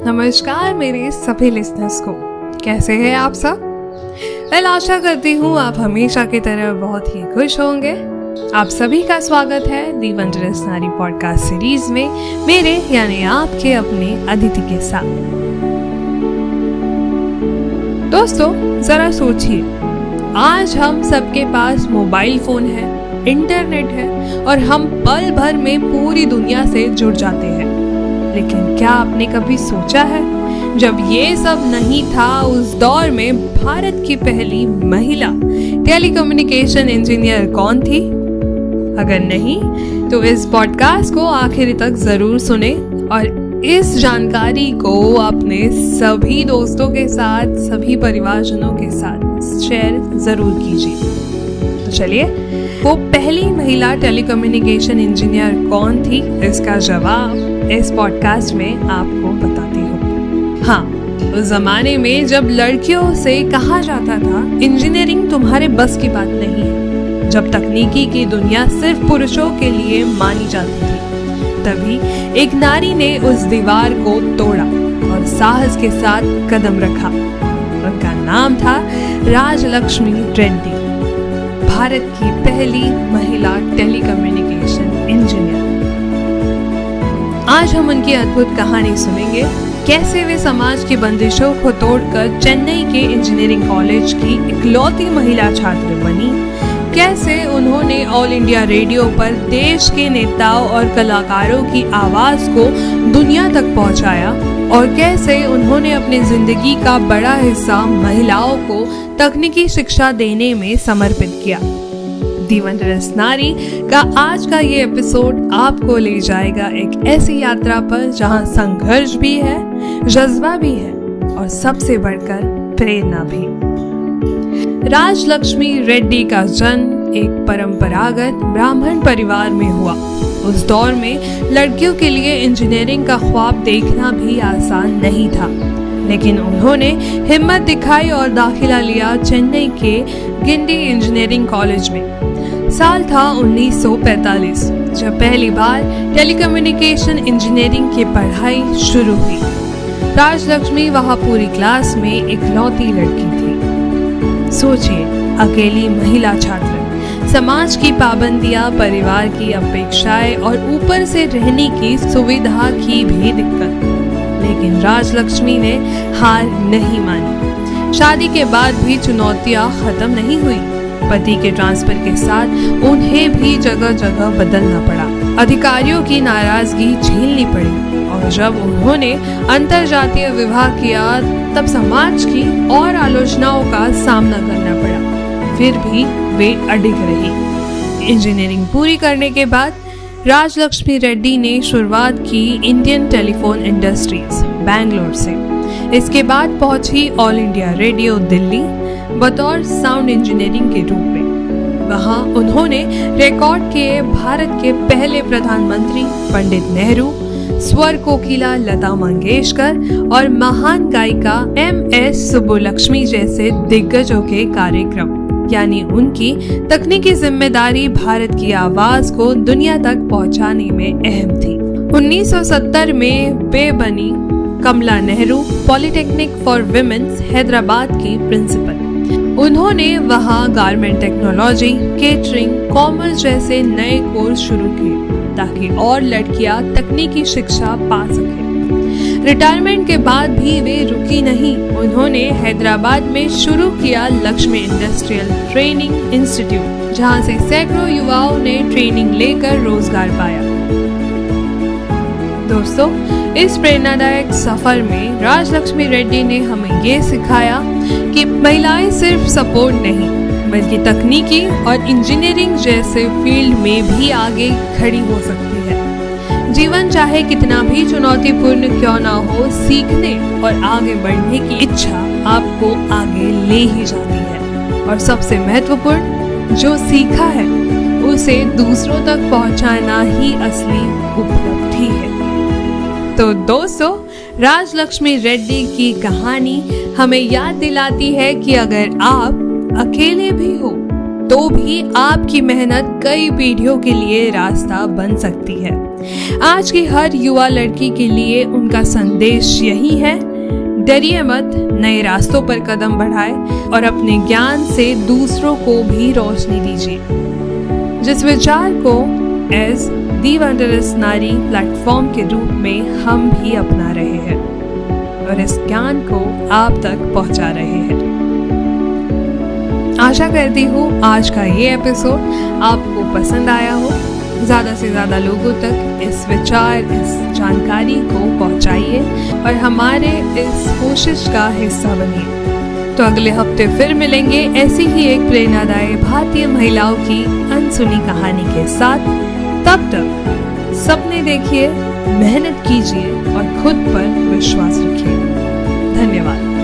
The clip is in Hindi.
नमस्कार मेरे सभी लिसनर्स को, कैसे हैं आप सब? आशा करती हूँ आप हमेशा की तरह बहुत ही खुश होंगे। आप सभी का स्वागत है दी वंडरस नारी पॉडकास्ट सीरीज में मेरे यानी आपके अपने अदिति के साथ। दोस्तों जरा सोचिए, आज हम सबके पास मोबाइल फोन है, इंटरनेट है और हम पल भर में पूरी दुनिया से जुड़ जाते हैं। लेकिन क्या आपने कभी सोचा है, जब ये सब नहीं था उस दौर में भारत की पहली महिला टेलीकम्युनिकेशन इंजीनियर कौन थी? अगर नहीं तो इस पॉडकास्ट को आखिर तक जरूर सुने और इस जानकारी को अपने सभी दोस्तों के साथ, सभी परिवारजनों के साथ शेयर जरूर कीजिए। तो चलिए, वो पहली महिला टेलीकम्युनिकेशन इंजीनियर कौन थी, इसका जवाब इस पॉडकास्ट में आपको बताती हूँ। हाँ, उस जमाने में जब लड़कियों से कहा जाता था इंजीनियरिंग तुम्हारे बस की बात नहीं है, जब तकनीकी की दुनिया सिर्फ पुरुषों के लिए मानी जाती थी, तभी एक नारी ने उस दीवार को तोड़ा और साहस के साथ कदम रखा। उनका नाम था राजलक्ष्मी रेड्डी, भारत की पहली महिला टेलीकम्युनिकेशन इंजीनियर। आज हम उनकी अद्भुत कहानी सुनेंगे, कैसे वे समाज की बंदिशों को तोड़कर चेन्नई के इंजीनियरिंग कॉलेज की इकलौती महिला छात्र बनी, कैसे उन्होंने ऑल इंडिया रेडियो पर देश के नेताओं और कलाकारों की आवाज को दुनिया तक पहुंचाया और कैसे उन्होंने अपनी जिंदगी का बड़ा हिस्सा महिलाओं को तकनीकी शिक्षा देने में समर्पित किया। दी वंडरस नारी का आज का ये एपिसोड आपको ले जाएगा एक ऐसी यात्रा पर जहां संघर्ष भी है, जज्बा भी है और सबसे बढ़कर प्रेरणा भी। राजलक्ष्मी रेड्डी का जन्म एक परंपरागत ब्राह्मण परिवार में हुआ। उस दौर में लड़कियों के लिए इंजीनियरिंग का ख्वाब देखना भी आसान नहीं था, लेकिन उन्होंने हिम्मत दिखाई और दाखिला लिया चेन्नई के गिंडी इंजीनियरिंग कॉलेज में। साल था 1945 जब पहली बार टेलीकम्युनिकेशन इंजीनियरिंग की पढ़ाई शुरू हुई। राजलक्ष्मी वहां पूरी क्लास में इकलौती लड़की थी। सोचिए, अकेली महिला छात्र, समाज की पाबंदियां, परिवार की अपेक्षाएं और ऊपर से रहने की सुविधा की भी दिक्कत। लेकिन राजलक्ष्मी ने हार नहीं मानी। शादी के बाद भी चुनौतियां खत्म नहीं हुई। पति के ट्रांसफर के साथ उन्हें भी जगह जगह बदलना पड़ा, अधिकारियों की नाराजगी झेलनी पड़ी और जब उन्होंने अंतरजातीय विवाह किया तब समाज की और आलोचनाओं का सामना करना पड़ा। फिर भी वे अडिग रही। इंजीनियरिंग पूरी करने के बाद राजलक्ष्मी रेड्डी ने शुरुआत की इंडियन टेलीफोन इंडस्ट्रीज बैंगलोर से। इसके बाद पहुंची ऑल इंडिया रेडियो दिल्ली बतौर साउंड इंजीनियरिंग के रूप में। वहां उन्होंने रिकॉर्ड किए भारत के पहले प्रधानमंत्री पंडित नेहरू, स्वर कोकिला लता मंगेशकर और महान गायिका MS सुब्बुलक्ष्मी जैसे दिग्गजों के कार्यक्रम, यानी उनकी तकनीकी जिम्मेदारी भारत की आवाज को दुनिया तक पहुंचाने में अहम थी। 1970 में वे बनी Kamala Nehru polytechnic for womens Hyderabad की प्रिंसिपल। उन्होंने वहां गारमेंट टेक्नोलॉजी, केटरिंग, कॉमर्स जैसे नए कोर्स शुरू किए ताकि और लड़कियां तकनीकी शिक्षा पा सकें। रिटायरमेंट के बाद भी वे रुकी नहीं। उन्होंने हैदराबाद में शुरू किया लक्ष्मी इंडस्ट्रियल ट्रेनिंग इंस्टीट्यूट, जहां से सैकड़ों युवाओं ने ट्रेनिंग लेकर रोजगार पाया। दोस्तों, इस प्रेरणादायक सफर में राजलक्ष्मी रेड्डी ने हमें ये सिखाया कि महिलाएं सिर्फ सपोर्ट नहीं बल्कि तकनीकी और इंजीनियरिंग जैसे फील्ड में भी आगे खड़ी हो सकती है। जीवन चाहे कितना भी चुनौतीपूर्ण क्यों ना हो, सीखने और आगे बढ़ने की इच्छा आपको आगे ले ही जाती है और सबसे महत्वपूर्ण, जो सीखा है उसे दूसरों तक पहुंचाना ही असली उपलब्धि है। तो दोस्तों, राजलक्ष्मी रेड्डी की कहानी हमें याद दिलाती है कि अगर आप अकेले भी हो तो भी आपकी मेहनत कई पीढ़ियों के लिए रास्ता बन सकती है। आज की हर युवा लड़की के लिए उनका संदेश यही है, डरिए मत, नए रास्तों पर कदम बढ़ाए और अपने ज्ञान से दूसरों को भी रोशनी दीजिए। जिस विचार को एज दी वंडरस नारी प्लेटफॉर्म के रूप में हम भी अपना रहे हैं और इस ज्ञान को आप तक पहुंचा रहे हैं। आशा करती हूँ आज का ये एपिसोड आपको पसंद आया हो। ज़्यादा से ज़्यादा लोगों तक इस विचार, इस जानकारी को पहुंचाइए और हमारे इस कोशिश का हिस्सा बनिए। तो अगले हफ्ते फिर मिलेंगे ऐसी ही एक प्रेरणादायी भारतीय महिलाओं की अनसुनी कहानी के साथ। तब तक सपने देखिए, मेहनत कीजिए और खुद पर विश्वास रखिए। धन्यवाद।